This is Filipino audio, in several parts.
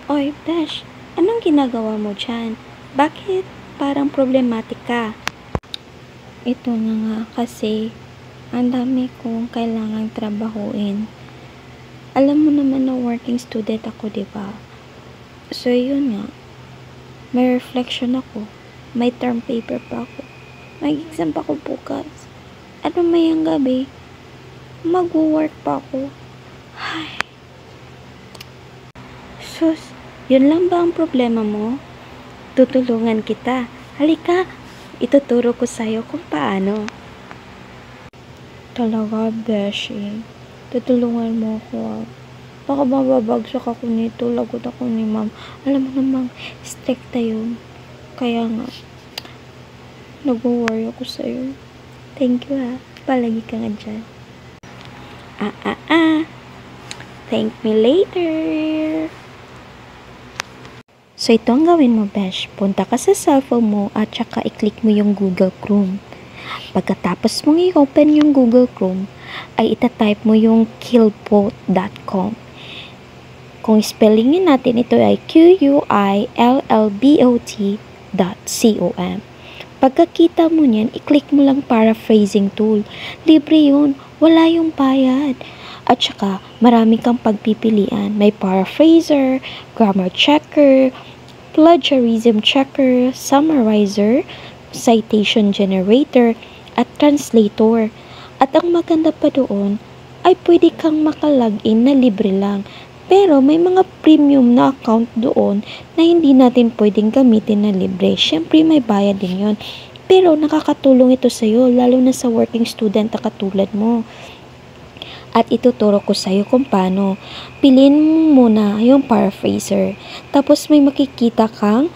Oy, Besh, anong ginagawa mo dyan? Bakit parang problematic ka? Ito na nga kasi, ang dami kong kailangang trabahuin. Alam mo naman na working student ako, di ba? So, yun nga. May reflection ako. May term paper pa ako. May exam pa ako bukas. At mamayang gabi, mag-work pa ako. Ay. Sus, yun lang ba ang problema mo? Tutulungan kita. Halika, ituturo ko sa'yo kung paano. Talaga, Beshi. Tutulungan mo ako. Baka mababagsak ako nito. Lagot ako ni ma'am. Alam mo namang stricta yun. Kaya nga, nag-worry ako sa'yo. Thank you ha. Palagi ka nga dyan. Thank me later. So, ito ang gawin mo, Besh. Punta ka sa cellphone mo at saka i-click mo yung Google Chrome. Pagkatapos mong i-open yung Google Chrome, ay itatype mo yung quillbot.com. Kung spellingin natin, ito ay quillbot.com. Pagkakita mo niyan, i-click mo lang paraphrasing tool. Libre yun. Wala yung bayad. At saka, marami kang pagpipilian. May paraphraser, grammar checker, plagiarism checker, summarizer, citation generator, at translator. At ang maganda pa doon, ay pwede kang makalagin na libre lang. Pero may mga premium na account doon na hindi natin pwedeng gamitin na libre. Syempre may bayad din yon. Pero nakakatulong ito sa'yo, lalo na sa working student na katulad mo. At ituturo ko sa'yo kung paano. Piliin mo muna yung paraphraser. Tapos may makikita kang,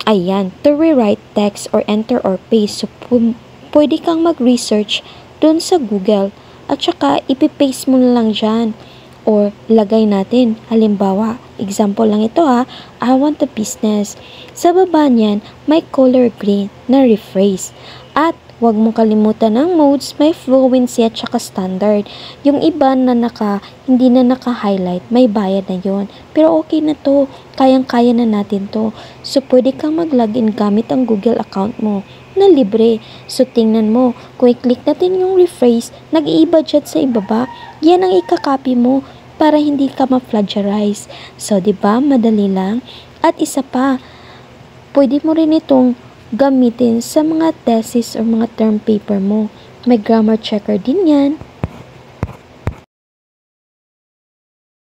ayan, to rewrite text or enter or paste. So, pwede kang mag-research dun sa Google. At saka, ipipaste mo na lang dyan. Or, lagay natin. Halimbawa, example lang ito ha. I want a business. Sa baba niyan, may color green na rephrase. At, huwag mong kalimutan ng modes, may fluency at saka standard. Yung iba na hindi na naka-highlight, may bayad na yon. Pero okay na to, kayang-kaya na natin to. So, pwede kang mag-login gamit ang Google account mo na libre. So, tingnan mo, kung i-click natin yung rephrase, nag-iiba dyan sa ibaba, yan ang ikakopy mo para hindi ka ma-plagiarize. So, diba, madali lang. At isa pa, pwede mo rin itong gamitin sa mga thesis or mga term paper mo. May grammar checker din yan.